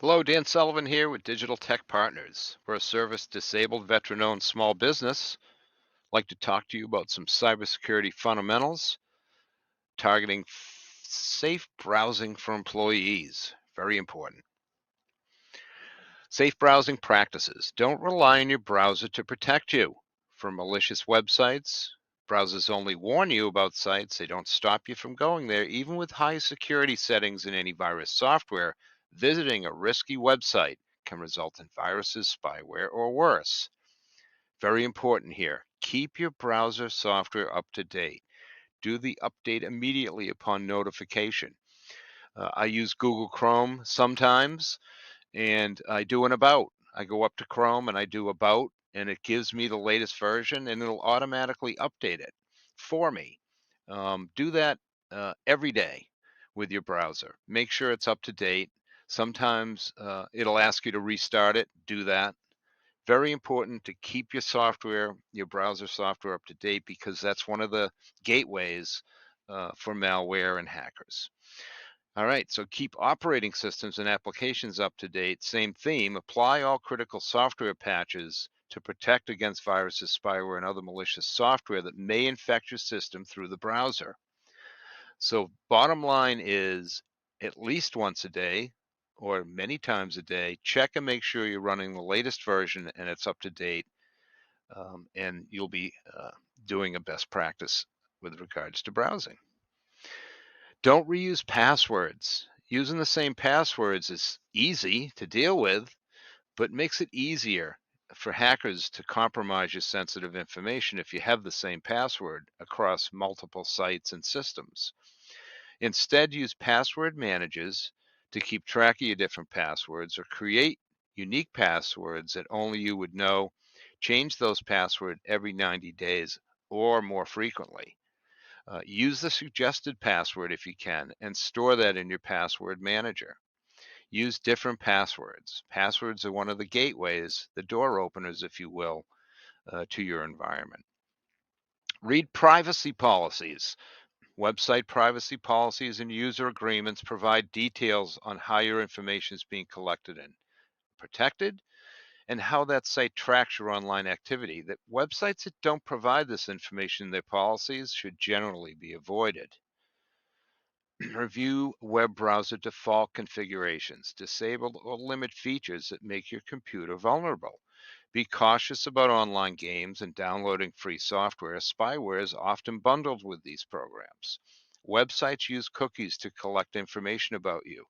Hello, Dan Sullivan here with Digital Tech Partners. We're a service-disabled, veteran-owned small business. I'd like to talk to you about some cybersecurity fundamentals targeting safe browsing for employees. Very important. Safe browsing practices. Don't rely on your browser to protect you from malicious websites. Browsers only warn you about sites. They don't stop you from going there. Even with high security settings in antivirus software, visiting a risky website can result in viruses, spyware, or worse. Very important here. Keep your browser software up to date. Do the update immediately upon notification. I use Google Chrome sometimes, and I do an about. I go up to Chrome and I do about, and it gives me the latest version and it'll automatically update it for me. Do that every day with your browser. Make sure it's up to date. Sometimes it'll ask you to restart it. Do that. Very important to keep your software, your browser software up to date because that's one of the gateways for malware and hackers. All right, so keep operating systems and applications up to date. Same theme, apply all critical software patches to protect against viruses, spyware, and other malicious software that may infect your system through the browser. So, bottom line is at least once a day or many times a day, check and make sure you're running the latest version and it's up to date, and you'll be doing a best practice with regards to browsing. Don't reuse passwords. Using the same passwords is easy to deal with, but makes it easier for hackers to compromise your sensitive information if you have the same password across multiple sites and systems. Instead, use password managers to keep track of your different passwords or create unique passwords that only you would know. Change those passwords every 90 days or more frequently. Use the suggested password if you can and store that in your password manager. Use different passwords. Passwords are one of the gateways, the door openers, if you will, to your environment. Read privacy policies. Website privacy policies and user agreements provide details on how your information is being collected and protected and how that site tracks your online activity. That websites that don't provide this information in their policies should generally be avoided. Review web browser default configurations. Disable or limit features that make your computer vulnerable. Be cautious about online games and downloading free software. Spyware is often bundled with these programs. Websites use cookies to collect information about you.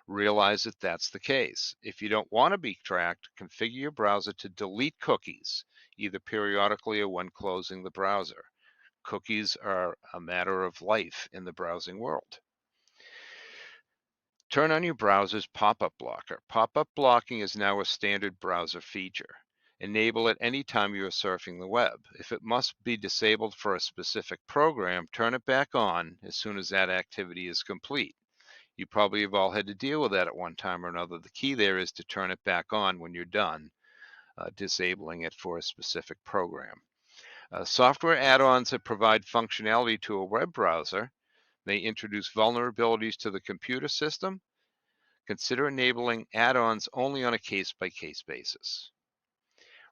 Realize that that's the case. If you don't want to be tracked, configure your browser to delete cookies, either periodically or when closing the browser. Cookies are a matter of life in the browsing world. Turn on your browser's pop-up blocker. Pop-up blocking is now a standard browser feature. Enable it anytime you are surfing the web. If it must be disabled for a specific program, turn it back on as soon as that activity is complete. You probably have all had to deal with that at one time or another. The key there is to turn it back on when you're done disabling it for a specific program. Software add-ons that provide functionality to a web browser may introduce vulnerabilities to the computer system. Consider enabling add-ons only on a case-by-case basis.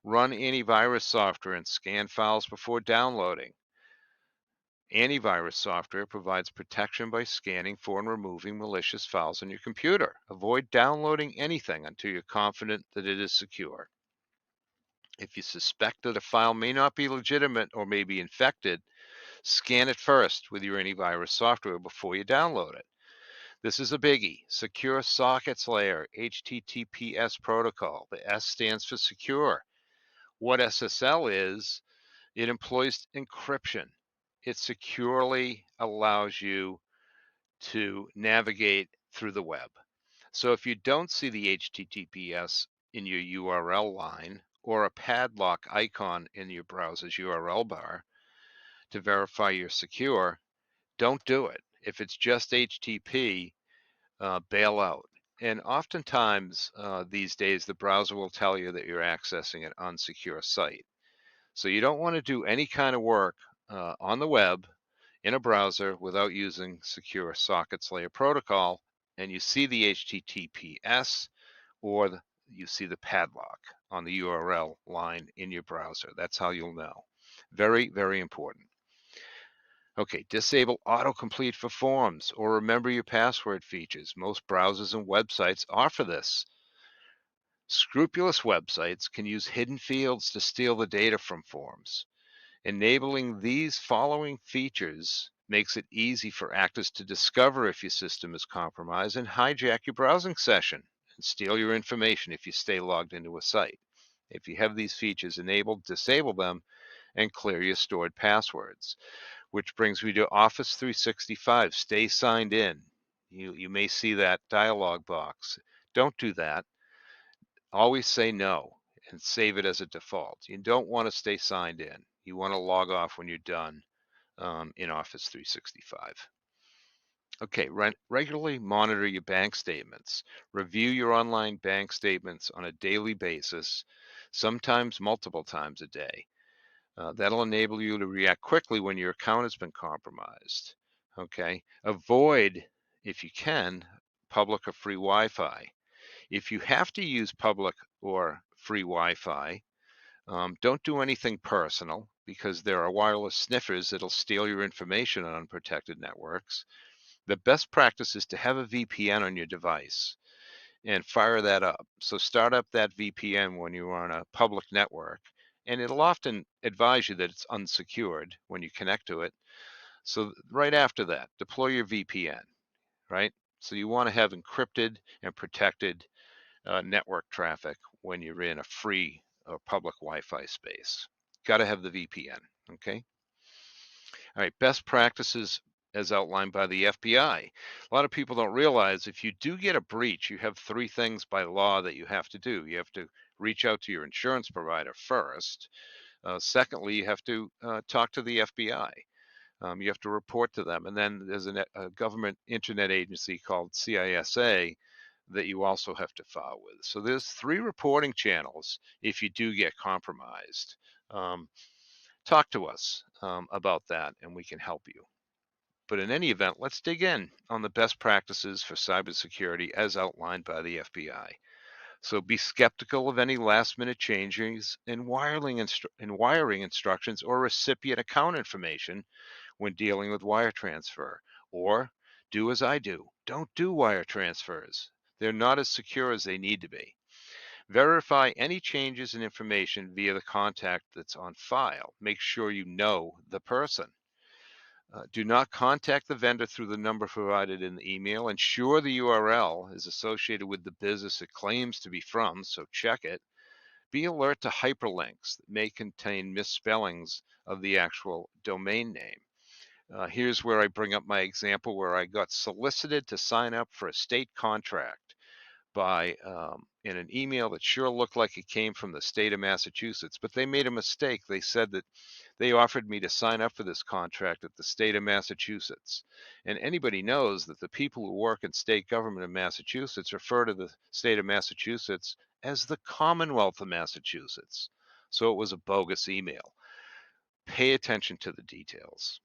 Run antivirus software and scan files before downloading. Antivirus software provides protection by scanning for and removing malicious files on your computer. Avoid downloading anything until you're confident that it is secure. If you suspect that a file may not be legitimate or may be infected, scan it first with your antivirus software before you download it. This is a biggie. Secure Sockets Layer, HTTPS protocol. The S stands for secure. What SSL is, it employs encryption. It securely allows you to navigate through the web. So if you don't see the HTTPS in your URL line or a padlock icon in your browser's URL bar to verify you're secure, don't do it. If it's just HTTP, bail out. And oftentimes these days, the browser will tell you that you're accessing an unsecure site. So you don't want to do any kind of work on the web in a browser without using secure sockets layer protocol. And you see the HTTPS, or you see the padlock on the URL line in your browser. That's how you'll know. Very, very important. Okay, disable autocomplete for forms or remember your password features. Most browsers and websites offer this. Scrupulous websites can use hidden fields to steal the data from forms. Enabling these following features makes it easy for actors to discover if your system is compromised and hijack your browsing session and steal your information if you stay logged into a site. If you have these features enabled, disable them and clear your stored passwords. Which brings me to Office 365. Stay signed in. You may see that dialog box. Don't do that. Always say no and save it as a default. You don't want to stay signed in. You want to log off when you're done in Office 365. Okay, regularly monitor your bank statements. Review your online bank statements on a daily basis, sometimes multiple times a day. That'll enable you to react quickly when your account has been compromised. Okay, avoid, if you can, public or free Wi-Fi. If you have to use public or free Wi-Fi, don't do anything personal because there are wireless sniffers that'll steal your information on unprotected networks. The best practice is to have a VPN on your device and fire that up. So start up that VPN when you're on a public network, and it'll often advise you that it's unsecured when you connect to it. So right after that, deploy your VPN, right? So you want to have encrypted and protected network traffic when you're in a free or public Wi-Fi space. Got to have the VPN, okay? All right, best practices as outlined by the FBI. A lot of people don't realize if you do get a breach, you have three things by law that you have to do. You have to reach out to your insurance provider first. Secondly, you have to talk to the FBI. You have to report to them. And then there's a government internet agency called CISA that you also have to file with. So there's three reporting channels if you do get compromised. Talk to us about that and we can help you. But in any event, let's dig in on the best practices for cybersecurity as outlined by the FBI. So be skeptical of any last minute changes in wiring instructions or recipient account information when dealing with wire transfer. Or do as I do. Don't do wire transfers. They're not as secure as they need to be. Verify any changes in information via the contact that's on file. Make sure you know the person. Do not contact the vendor through the number provided in the email. Ensure the URL is associated with the business it claims to be from, so check it. Be alert to hyperlinks that may contain misspellings of the actual domain name. Here's where I bring up my example where I got solicited to sign up for a state contract by in an email that sure looked like it came from the state of Massachusetts, but they made a mistake. They said that they offered me to sign up for this contract at the state of Massachusetts. And anybody knows that the people who work in state government in Massachusetts refer to the state of Massachusetts as the Commonwealth of Massachusetts. So it was a bogus email. Pay attention to the details.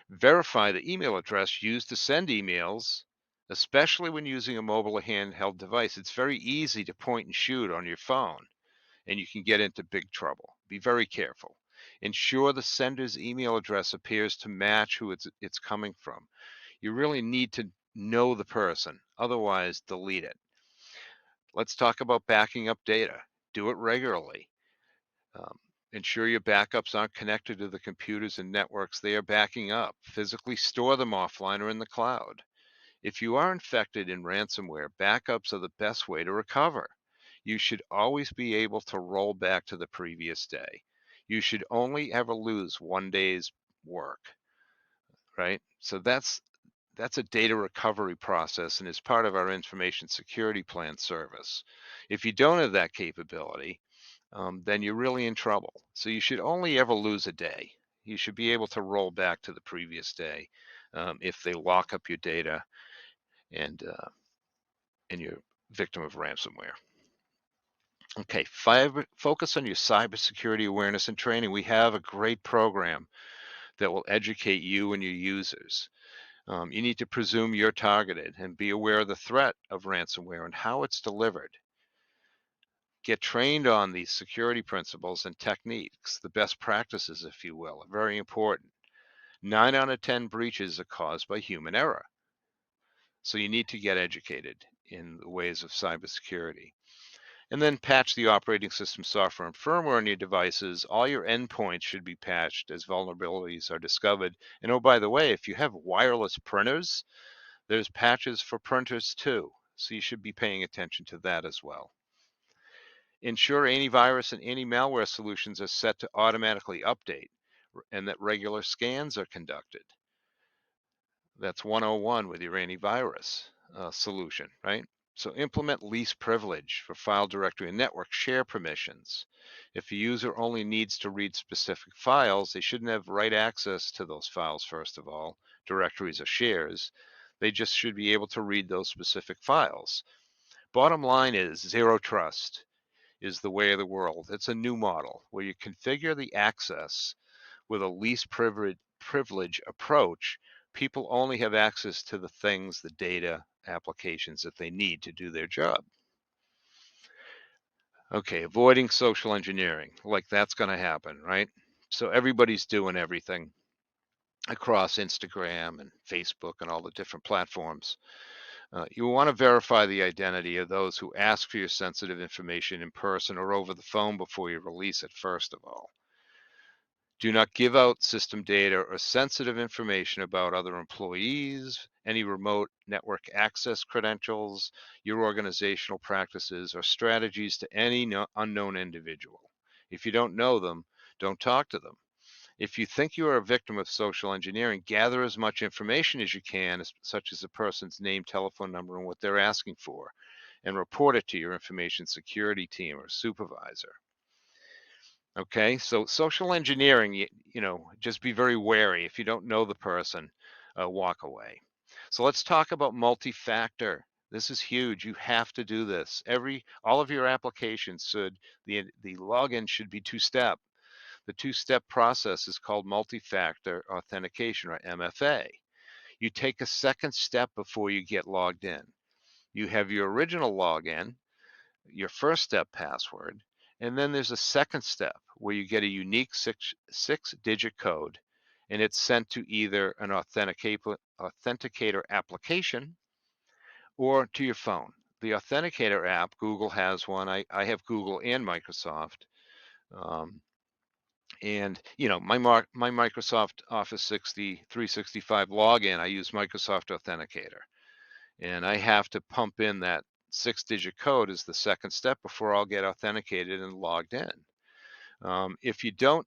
Verify the email address used to send emails, especially when using a mobile or handheld device. It's very easy to point and shoot on your phone, and you can get into big trouble. Be very careful. Ensure the sender's email address appears to match who it's coming from. You really need to know the person, otherwise delete it. Let's talk about backing up data. Do it regularly. Um, Ensure your backups aren't connected to the computers and networks they are backing up. Physically store them offline or in the cloud. If you are infected in ransomware, backups are the best way to recover. You should always be able to roll back to the previous day. You should only ever lose one day's work, right? So that's a data recovery process and is part of our information security plan service. If you don't have that capability, then you're really in trouble. So you should only ever lose a day. You should be able to roll back to the previous day if they lock up your data and you're victim of ransomware. Okay, focus on your cybersecurity awareness and training. We have a great program that will educate you and your users. You need to presume you're targeted and be aware of the threat of ransomware and how it's delivered. Get trained on these security principles and techniques, the best practices, if you will, are very important. 9 out of 10 breaches are caused by human error. So you need to get educated in the ways of cybersecurity. And then patch the operating system software and firmware on your devices. All your endpoints should be patched as vulnerabilities are discovered. And oh, by the way, if you have wireless printers, there's patches for printers too. So you should be paying attention to that as well. Ensure antivirus and anti-malware solutions are set to automatically update and that regular scans are conducted. That's 101 with your antivirus solution, right? So implement least privilege for file directory and network share permissions. If a user only needs to read specific files, they shouldn't have write access to those files, first of all, directories or shares. They just should be able to read those specific files. Bottom line is zero trust is the way of the world. It's a new model where you configure the access with a least privilege approach. People only have access to the things, the data, applications that they need to do their job. Okay, avoiding social engineering, like that's going to happen, right? So everybody's doing everything across Instagram and Facebook and all the different platforms. You want to verify the identity of those who ask for your sensitive information in person or over the phone before you release it, first of all. Do not give out system data or sensitive information about other employees, any remote network access credentials, your organizational practices, or strategies to any unknown individual. If you don't know them, don't talk to them. If you think you are a victim of social engineering, gather as much information as you can, such as a person's name, telephone number, and what they're asking for, and report it to your information security team or supervisor. Okay, so social engineering, just be very wary. If you don't know the person, walk away. So let's talk about multi-factor. This is huge. You have to do this. All of your applications the login should be two-step. The two-step process is called multi-factor authentication, or MFA. You take a second step before you get logged in. You have your original login, your first step password, and then there's a second step where you get a unique six-digit code, and it's sent to either an authenticator application or to your phone. The authenticator app, Google has one. I have Google and Microsoft. Um, and my Microsoft Office 365 login, I use Microsoft Authenticator. And I have to pump in that six-digit code as the second step before I'll get authenticated and logged in. If you don't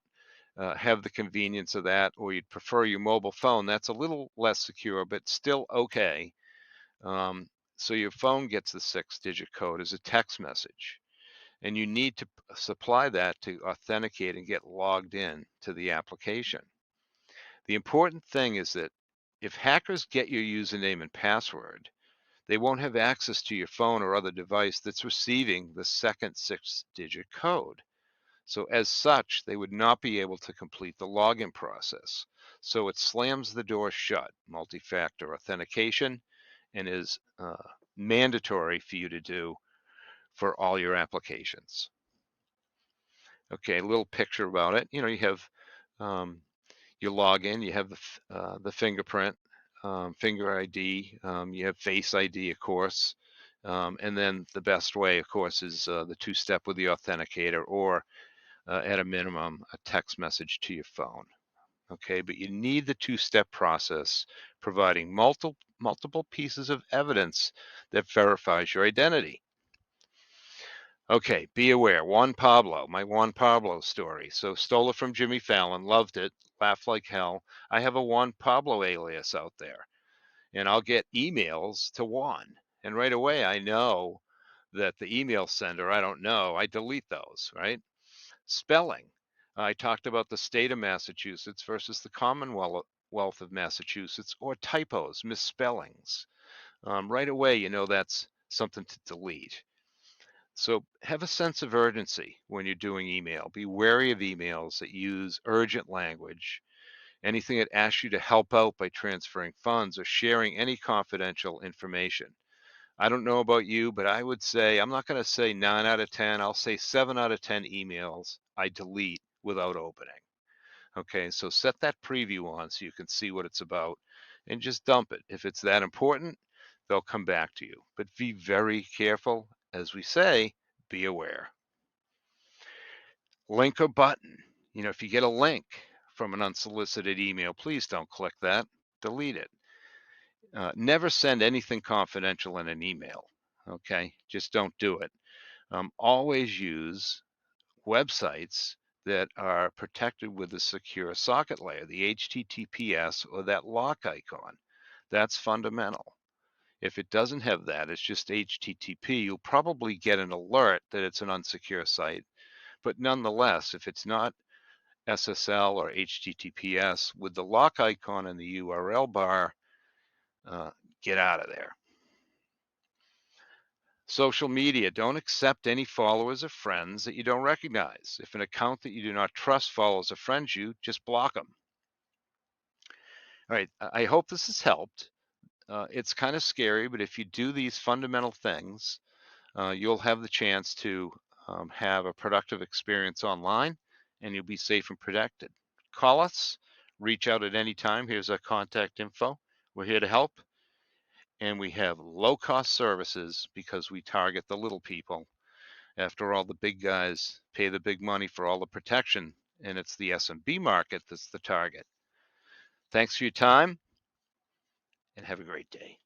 have the convenience of that, or you'd prefer your mobile phone, that's a little less secure, but still okay. So your phone gets the six-digit code as a text message, and you need to supply that to authenticate and get logged in to the application. The important thing is that if hackers get your username and password, they won't have access to your phone or other device that's receiving the second six-digit code. So as such, they would not be able to complete the login process. So it slams the door shut, multi-factor authentication, and is mandatory for you to do for all your applications. Okay, a little picture about it. You have you log in, you have the fingerprint, finger ID, you have Face ID, of course, and then the best way, of course, is the two-step with the authenticator, or at a minimum, a text message to your phone. Okay, but you need the two-step process, providing multiple pieces of evidence that verifies your identity. Okay, be aware. Juan Pablo, my Juan Pablo story. So stole it from Jimmy Fallon, loved it, laughed like hell. I have a Juan Pablo alias out there, and I'll get emails to Juan. And right away, I know that the email sender, I don't know, I delete those, right? Spelling. I talked about the state of Massachusetts versus the Commonwealth of Massachusetts, or typos, misspellings. Right away, that's something to delete. So have a sense of urgency when you're doing email. Be wary of emails that use urgent language. Anything that asks you to help out by transferring funds or sharing any confidential information. I don't know about you, but I would say, I'm not going to say 9 out of 10, I'll say 7 out of 10 emails I delete without opening. Okay, so set that preview on so you can see what it's about and just dump it. If it's that important, they'll come back to you. But be very careful. As we say, be aware. Link or button. If you get a link from an unsolicited email, please don't click that. Delete it. Never send anything confidential in an email. Okay, just don't do it. Always use websites that are protected with a secure socket layer, the HTTPS or that lock icon. That's fundamental. If it doesn't have that, it's just HTTP, you'll probably get an alert that it's an unsecure site. But nonetheless, if it's not SSL or HTTPS with the lock icon in the URL bar, get out of there. Social media, don't accept any followers or friends that you don't recognize. If an account that you do not trust follows or friends you, just block them. All right, I hope this has helped. It's kind of scary, but if you do these fundamental things, you'll have the chance to have a productive experience online and you'll be safe and protected. Call us, reach out at any time. Here's our contact info. We're here to help. And we have low cost services because we target the little people. After all, the big guys pay the big money for all the protection, and it's the SMB market that's the target. Thanks for your time, and have a great day.